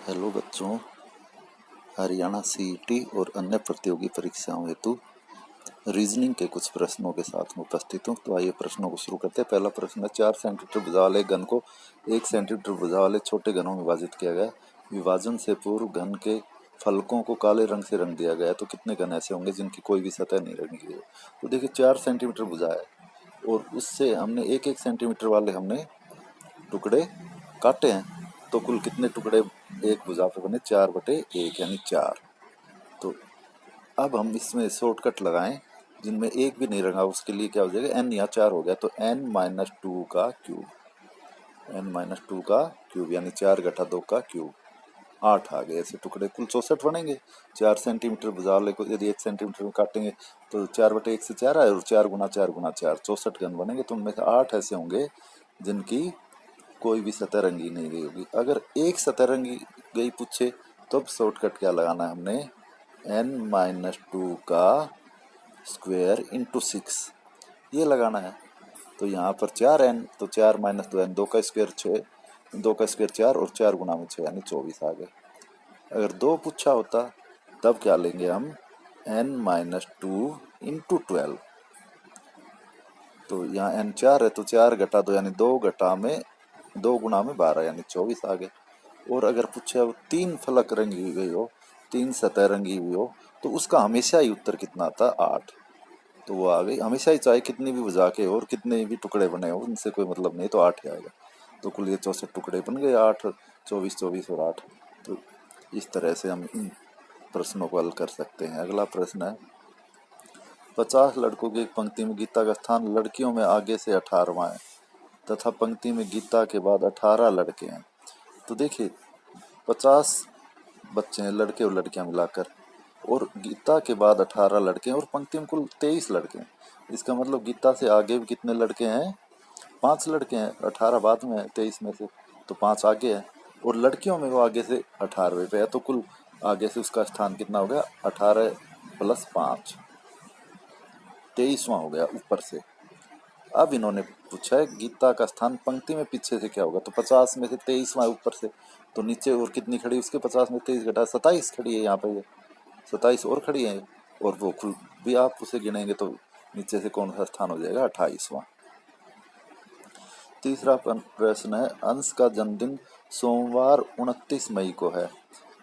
Hello बच्चों, Haryana CET और अन्य प्रतियोगी परीक्षाओं हेतु रीजनिंग के कुछ प्रश्नों के साथ में उपस्थित हूँ। तो आइए प्रश्नों को शुरू करते हैं। पहला प्रश्न है, 4 सेंटीमीटर भुजा वाले घन को 1 सेंटीमीटर भुजा वाले छोटे घनों में विभाजित किया गया। विभाजन से पूर्व घन के फलकों को काले रंग से रंग दिया गया, तो कितने घन ऐसे होंगे जिनकी कोई भी सतह नहीं रंगी गई? तो देखिए 4 सेंटीमीटर भुजा है और उससे हमने 1-1 सेंटीमीटर वाले हमने टुकड़े काटे हैं, तो कुल कितने टुकड़े एक भुजा पे बने? 4/1 यानी 4। तो अब हम इसमें शॉर्टकट लगाएं, जिनमें एक भी नहीं रंगा उसके लिए क्या हो जाएगा? n या 4 हो गया, तो n-2 का क्यूब, n-2 का क्यूब यानी 4/2 का क्यूब 8 आ गए। ऐसे टुकड़े कुल 64 बनेंगे। 4 सेंटीमीटर भुजा वाले को यदि 1 सेंटीमीटर में काटेंगे तो 4/1 से 4 आए और 4 गुना 4 गुना 4 64 घन बनेंगे। तो उनमें से 8 ऐसे होंगे जिनकी कोई भी सतह रंगी नहीं गई होगी। अगर एक सतह रंगी गई पूछे तो अब शॉर्टकट क्या लगाना है हमने? n-2 का स्क्वायर इंटू 6 ये लगाना है। तो यहाँ पर 4n, तो 4 माइनस 2n, 2 का स्क्वायर 6, 2 का स्क्वायर 4 और 4 गुना में 6 यानी 24 आ गए। अगर 2 पूछा होता तब क्या लेंगे हम? n-2 into 12। तो यहाँ n 4 है तो 4 घटा 2 यानी 2 घटा में 2 गुना में 12 यानी 24 आ गए। और अगर पूछे अब 3 फलक रंगी हुई हो, 3 सतह रंगी हुई हो, तो उसका हमेशा ही उत्तर कितना आता? 8। तो वो आ गई हमेशा ही, चाहे कितनी भी बुझा के और कितने भी टुकड़े बने हो उनसे कोई मतलब नहीं, तो 8 ही आएगा। तो कुल ये 64 टुकड़े बन गए, 8 24 24 और 8। तो इस तरह से हम इन प्रश्नों को हल कर सकते हैं। अगला प्रश्न है, 50 लड़कों की एक पंक्ति में गीता का स्थान लड़कियों में आगे से 18वां है तथा पंक्ति में गीता के बाद 18 लड़के हैं। तो देखिए 50 बच्चे हैं, लड़के और लड़कियां मिलाकर, और गीता के बाद 18 लड़के हैं और पंक्ति में कुल 23 लड़के हैं। इसका मतलब गीता से आगे भी कितने लड़के हैं? 5 लड़के हैं। 18 बाद में है 23 में से, तो 5 आगे है। और लड़कियों में वो आगे से 18वें पे है, तो कुल आगे से उसका स्थान कितना हो गया? 18 प्लस 5 23वां हो गया ऊपर से। अब इन्होंने पूछा है गीता का स्थान पंक्ति में पीछे से क्या होगा? तो 50 में से 23वां ऊपर से, तो नीचे और कितनी खड़ी उसके? 50 में 23 घटा 27 खड़ी है यहाँ पे, ये 27 और खड़ी है। और वो खुल भी आप उसे गिनेंगे तो नीचे से कौन सा स्थान हो जाएगा? 28वां। तीसरा प्रश्न है, अंश का जन्मदिन सोमवार 29 मई को है।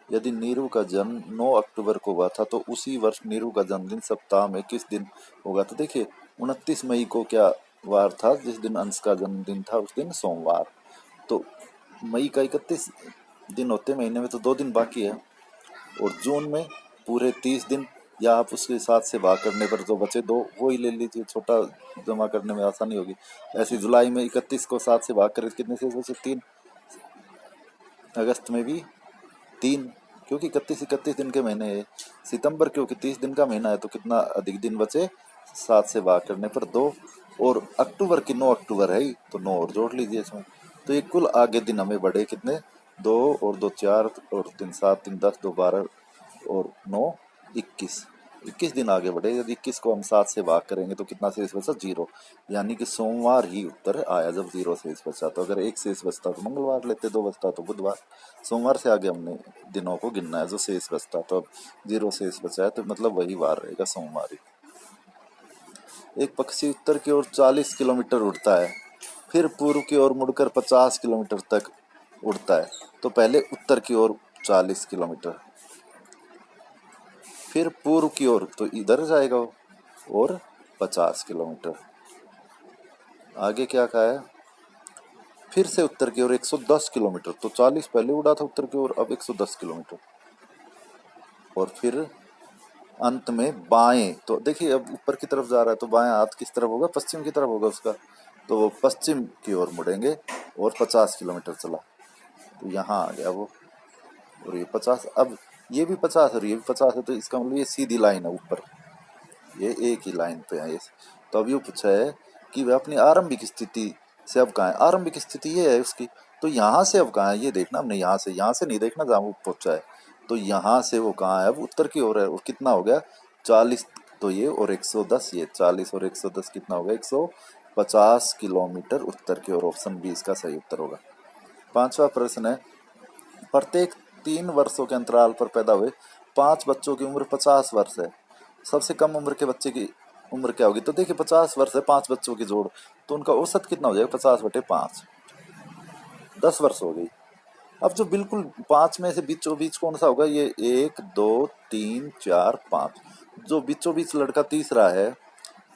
यदि नीरू का जन्म 9 अक्टूबर को हुआ था तो उसी वर्ष नीरू का जन्मदिन सप्ताह में किस दिन होगा? तो देखिए 29 मई को क्या वार था जिस दिन अंश का जन्मदिन था? उस दिन सोमवार। तो मई का 31 दिन होते महीने में, तो 2 दिन बाकी है। और जून में पूरे 30 दिन, या आप उसके 7 से भाग करने पर जो बचे 2 वो ही ले लीजिए, छोटा जमा करने में आसानी होगी। ऐसे जुलाई में 31 को 7 से भाग कर कितने से बचे? 3। अगस्त में भी 3, क्योंकि 31 दिन के महीने है। सितंबर क्योंकि 30 दिन का महीना है, तो कितना अधिक दिन बचे? 7 से भाग करने पर 2। और अक्टूबर की 9 अक्टूबर है ही, तो 9 और जोड़ लीजिए इसमें। तो ये कुल आगे दिन हमें बढ़े कितने? 2 और 2 4 और 3 7, 3 10, 2 12 और 9 21। 21 दिन आगे बढ़े। यदि 21 को हम 7 से भाग करेंगे तो कितना शेष बचा? 0। यानी कि सोमवार ही उत्तर आया जब 0 शेष बचा। तो अगर 1 शेष बचता तो मंगलवार लेते, 2 बचता तो बुधवार। सोमवार से आगे हमने दिनों को गिनना है जो शेष बचता, तो अब 0 शेष बचा है तो मतलब वही वार रहेगा, सोमवार ही। एक पक्षी उत्तर की ओर 40 किलोमीटर उड़ता है, फिर पूर्व की ओर मुड़कर 50 किलोमीटर तक उड़ता है, तो पहले उत्तर की ओर 40 किलोमीटर, फिर पूर्व की ओर तो इधर जाएगा और 50 किलोमीटर। आगे क्या कहा है? फिर से उत्तर की ओर 110 किलोमीटर, तो 40 पहले उड़ा था उत्तर की ओर, अब 110 किलोमीटर। और फिर अंत में बाएं, तो देखिए अब ऊपर की तरफ जा रहा है तो बाएं हाथ किस तरफ होगा? पश्चिम की तरफ होगा उसका, तो वो पश्चिम की ओर मुड़ेंगे और 50 किलोमीटर चला, तो यहाँ आ गया वो। और ये 50, अब ये भी 50 और ये भी 50 है, तो इसका मतलब ये सीधी लाइन है ऊपर, ये एक ही लाइन पे है। तो अब ये पूछा है कि वह अपनी आरंभिक स्थिति से अब कहाँ है? आरंभिक स्थिति ये है उसकी, तो यहाँ से अब कहाँ है ये देखना हमने। यहाँ से नहीं देखना जहाँ वो पहुंचा है, तो यहाँ से वो कहाँ है? अब उत्तर की ओर है। और कितना हो गया? 40 तो ये, और 110 ये, 40 और 110 कितना हो गया? 150 किलोमीटर उत्तर की ओर। ऑप्शन बी इसका सही उत्तर होगा। 5वां प्रश्न है, प्रत्येक 3 वर्षों के अंतराल पर पैदा हुए 5 बच्चों की उम्र 50 वर्ष है। सबसे कम उम्र के बच्चे की उम्र क्या होगी? तो देखिए 50 वर्ष है, 5 बच्चों की जोड़, तो उनका औसत कितना हो जाएगा? 50/5, 10 वर्ष हो गई। अब जो बिल्कुल 5 में से बीचों बीच कौन सा होगा? ये 1 2 3 4 5, जो बीचों बीच लड़का तीसरा है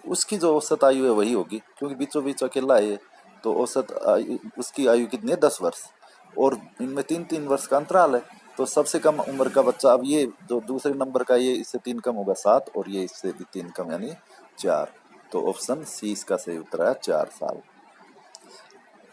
उसकी जो औसत आयु है वही होगी, क्योंकि बीचों बीच अकेला है ये। तो औसत आयु, उसकी आयु कितनी है? 10 वर्ष। और इनमें 3-3 वर्ष का अंतराल है। तो सबसे कम उम्र का बच्चा, अब ये जो दूसरे नंबर का, ये इससे 3 कम होगा 7, और ये इससे भी 3 कम यानी 4। तो ऑप्शन सी इसका सही उत्तर है 4 साल।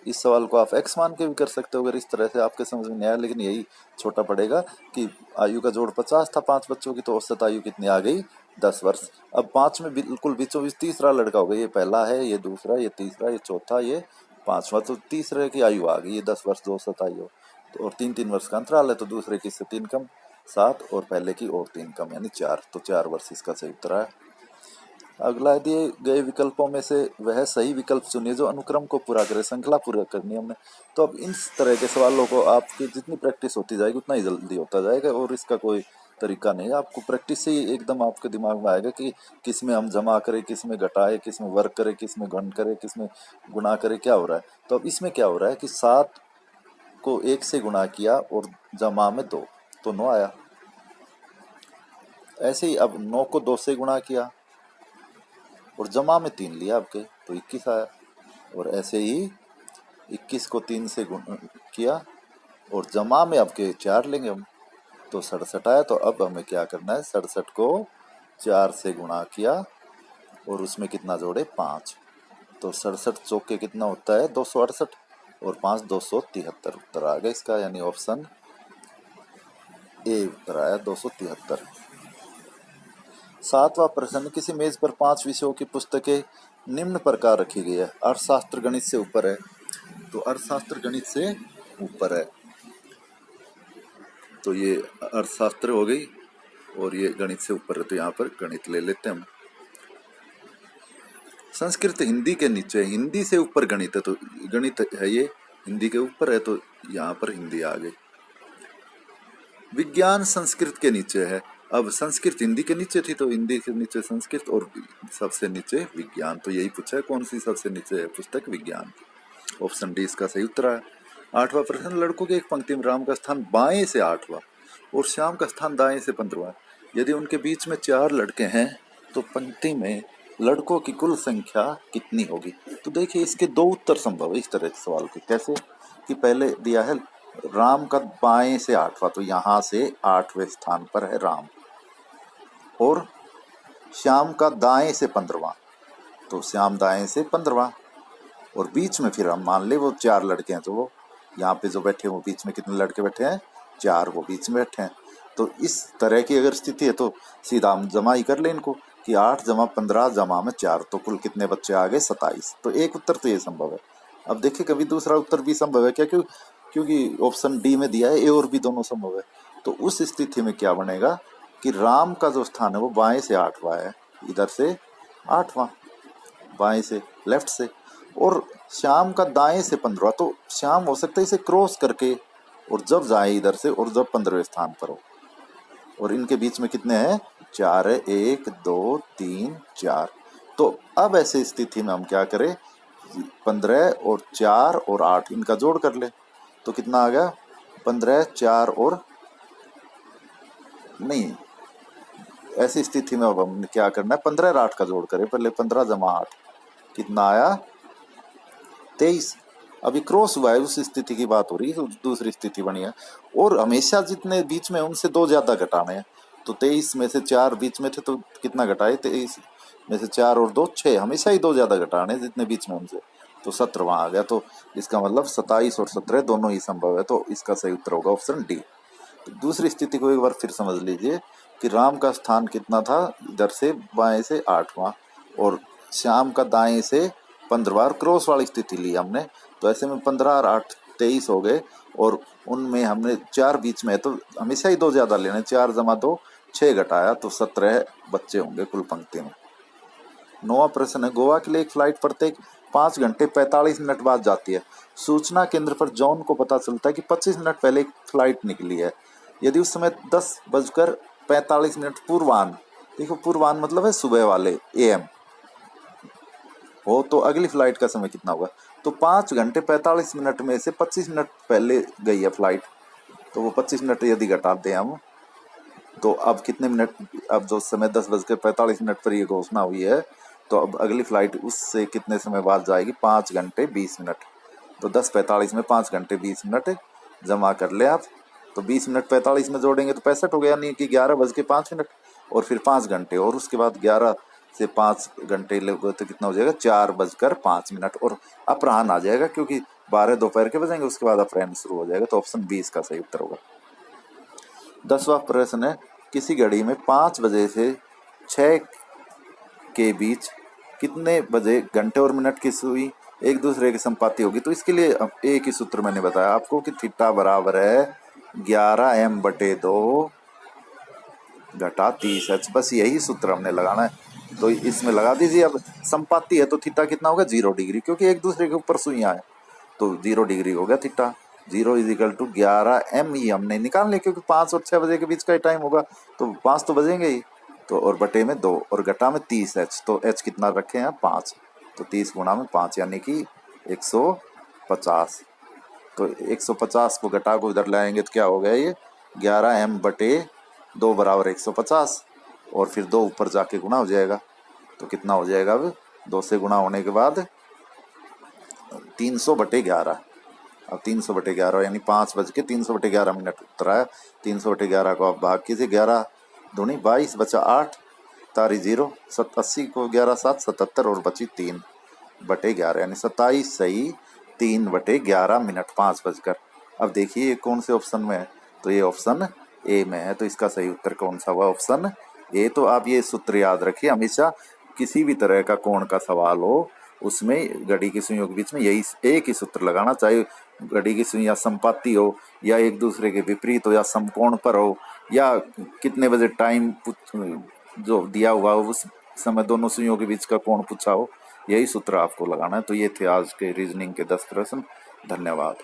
इस सवाल को आप एक्स मान के भी कर सकते हो अगर इस तरह से आपके समझ में नहीं आया, लेकिन यही छोटा पड़ेगा कि आयु का जोड़ 50 था 5 बच्चों की, तो औसत आयु कितनी आ गई? 10 वर्ष। अब 5 में बिल्कुल बीचों बीच तीसरा लड़का होगा, ये पहला है, ये दूसरा, ये तीसरा, ये चौथा, ये पांचवा, तो तीसरे की आयु आ गई, ये 10 वर्ष जो औसत आयु। तो और 3-3 वर्ष का अंतराल है, तो दूसरे की से 3 कम 7, और पहले की और 3 कम यानी 4, तो 4 वर्ष इसका सही उत्तर है। अगला, दिए गए विकल्पों में से वह सही विकल्प चुनिए जो अनुक्रम को पूरा करे। श्रृंखला पूरा करनी है हमने, तो अब इस तरह के सवालों को आपकी जितनी प्रैक्टिस होती जाएगी उतना ही जल्दी होता जाएगा, और इसका कोई तरीका नहीं है। आपको प्रैक्टिस से ही एकदम आपके दिमाग में आएगा कि किस में हम जमा करें, किस में घटाए, किस में वर्ग करें, किस में घन करें, किस में गुणा करें, क्या हो रहा है। तो अब इसमें क्या हो रहा है कि 7 को 1 से गुणा किया और जमा में 2, तो 9 आया। ऐसे ही अब 9 को 2 से गुणा किया और जमा में 3 लिया आपके, तो 21 आया। और ऐसे ही 21 को 3 से किया और जमा में आपके 4 लेंगे हम, तो 67 आया। तो अब हमें क्या करना है? 67 को 4 से गुणा किया और उसमें कितना जोड़े? 5। तो 67 चौके कितना होता है? 268, और 5 273। उत्तर आ गया इसका, यानी ऑप्शन ए उत्तर आया 273। 7वां प्रश्न, किसी मेज पर 5 विषयों की पुस्तकें निम्न प्रकार रखी गई है। अर्थशास्त्र गणित से ऊपर है, तो अर्थशास्त्र गणित से ऊपर है, तो ये अर्थशास्त्र हो गई, और ये गणित से ऊपर है, तो यहाँ पर गणित ले लेते हैं हम। संस्कृत हिंदी के नीचे, हिंदी से ऊपर गणित है, तो गणित है ये हिंदी के ऊपर है, तो यहाँ पर हिंदी आ गई। विज्ञान संस्कृत के नीचे है। अब संस्कृत हिंदी के नीचे थी, तो हिंदी के नीचे संस्कृत, और सबसे नीचे विज्ञान। तो यही पूछा है, कौन सी सबसे नीचे है पुस्तक? विज्ञान। ऑप्शन डी इसका सही उत्तर है। 8वां प्रश्न, लड़कों की एक पंक्ति में राम का स्थान बाएं से 8वां और श्याम का स्थान दाएं से 15वां। यदि उनके बीच में 4 लड़के हैं तो पंक्ति में लड़कों की कुल संख्या कितनी होगी? तो देखिए इसके 2 उत्तर संभव है इस तरह के सवाल के। कैसे? कि पहले दिया है राम का बाएं से 8वां, तो यहाँ से 8वें स्थान पर है राम, और श्याम का दाएं से 15वां, तो श्याम दाएं से 15वां, और बीच में फिर हम मान ले वो 4 लड़के हैं, तो वो यहाँ पे जो बैठे हैं वो बीच में कितने लड़के बैठे हैं? 4, वो बीच में बैठे हैं। तो इस तरह की अगर स्थिति है तो सीधा हम जमा ही कर ले इनको कि 8 जमा 15 जमा में 4, तो कुल कितने बच्चे आ गए? 27। तो एक उत्तर तो ये संभव है। अब देखिए कभी दूसरा उत्तर भी संभव है क्या? क्योंकि ऑप्शन डी में दिया है ए और बी दोनों संभव है। तो उस स्थिति में क्या बनेगा कि राम का जो स्थान है वो बाएं से 8वां है, इधर से 8वां, बाएं से लेफ्ट से, और श्याम का दाएं से 15वां, तो श्याम हो सकता है इसे क्रॉस करके और जब जाए इधर से, और जब 15वें स्थान पर हो, और इनके बीच में कितने हैं? 4 है, 1 2 3 4। तो अब ऐसे स्थिति में हम क्या करें? 15 और 4 और 8 इनका जोड़ कर ले, तो कितना आ गया? 15 4 और नहीं, ऐसी स्थिति में अब हम क्या करना है? 15 और 8 का जोड़ करें पहले। 15 जमा 8 कितना आया? 23। अभी क्रॉस हुआ है, उस स्थिति की बात हो रही है, दूसरी स्थिति बनी है, और हमेशा जितने बीच में उनसे 2 ज्यादा घटाने हैं। तो 23 में से 4 बीच में थे, तो कितना घटाए? 23 में से 4 और 2 6, हमेशा ही 2 ज्यादा घटाने जितने बीच में उनसे, तो 17वां आ गया। तो इसका मतलब 27 और 17 दोनों ही संभव है, तो इसका सही उत्तर होगा ऑप्शन डी। तो दूसरी स्थिति को एक बार फिर समझ लीजिए कि राम का स्थान कितना था? इधर से बाएं से 8वां, और श्याम का दाएं से 15वां, क्रॉस वाली स्थिति ली हमने, तो ऐसे में 15 और 8 23 हो गए, और उनमें हमने 4 बीच में है, तो हमेशा ही 2 ज्यादा लेने। 4 जमा 2 6 घटाया, तो 17 बच्चे होंगे कुल पंक्ति में। 9वां प्रश्न है, गोवा के लिए एक फ्लाइट प्रत्येक 5 घंटे 45 मिनट बाद जाती है। सूचना केंद्र पर जॉन को पता चलता है कि 25 मिनट पहले एक फ्लाइट निकली है। यदि उस समय 10:45 पूर्वाह्न, देखो पूर्वाह्न मतलब है सुबह वाले AM हो, तो अगली फ्लाइट का समय कितना होगा? तो 5 घंटे 45 मिनट में से 25 मिनट पहले गई है फ्लाइट, तो वो 25 मिनट यदि घटाते हैं हम, तो अब कितने मिनट, अब जो समय 10:45 पर ये घोषणा हुई है, तो अब अगली फ्लाइट उससे कितने समय बाद जाएगी? 5 घंटे 20 मिनट। तो 10:45 में 5 घंटे 20 मिनट जमा कर ले आप, तो 20 मिनट 45 में जोड़ेंगे तो 65 हो गया, यानी कि 11:05 और फिर 5 घंटे, और उसके बाद 11 से 5 घंटे लोगे तो कितना हो जाएगा? 4:05 और अपराह्न आ जाएगा, क्योंकि 12 दोपहर के बजेंगे, उसके बाद अपराह्न शुरू हो जाएगा। तो ऑप्शन 20 का सही उत्तर होगा। 10वां प्रश्न है, किसी घड़ी में 5 बजे से 6 के बीच कितने बजे घंटे और मिनट की सुई एक दूसरे के संपाती होगी? तो इसके लिए एक ही सूत्र मैंने बताया आपको कि थीटा बराबर है 11m/2 घटा 30h। बस यही सूत्र हमने लगाना है, तो इसमें लगा दीजिए। अब संपाती है तो थीटा कितना होगा? 0 डिग्री, क्योंकि एक दूसरे के ऊपर सुइयां है, तो 0 डिग्री हो गया थीटा। 0 = 11m ही हमने निकाल लिया, क्योंकि 5 और 6 बजे के बीच का ही टाइम होगा, तो 5 तो बजेंगे ही, तो और बटे में 2 और घटा में 30h, तो h कितना रखे हैं? 5, तो 30 गुणा में 5 यानी कि 150। तो 150 को घटा को इधर लाएंगे तो क्या हो गया? ये 11m/2 बराबर 150, और फिर 2 ऊपर जाके गुणा हो जाएगा, तो कितना हो जाएगा? अब 2 से गुणा होने के बाद 300/11। अब 300/11 यानी 5:300/11 उत्तर आया। 300/11 को आप भाग कीजिए, 11 दूनी 22 बचा 8 तारी 0, 80 को 11 7 77 और बची 3/11 यानी 27 सही 3/11 5 बजकर। अब देखिए ये कौन से ऑप्शन में है? तो ये ऑप्शन ए में है, तो इसका सही उत्तर कौन सा हुआ? Option A. तो आप ये सूत्र याद रखिए, हमेशा किसी भी तरह का कोण का सवाल हो उसमें घड़ी की सुइयों के बीच में यही एक ही सूत्र लगाना, चाहे घड़ी की सुइयां संपाती हो या एक दूसरे के विपरीत हो या समकोण पर हो या कितने बजे टाइम जो दिया हुआ हो उस समय दोनों सुइयों के बीच का कोण पूछा हो, यही सूत्र आपको लगाना है। तो ये थे आज के रीजनिंग के 10 प्रश्न। धन्यवाद।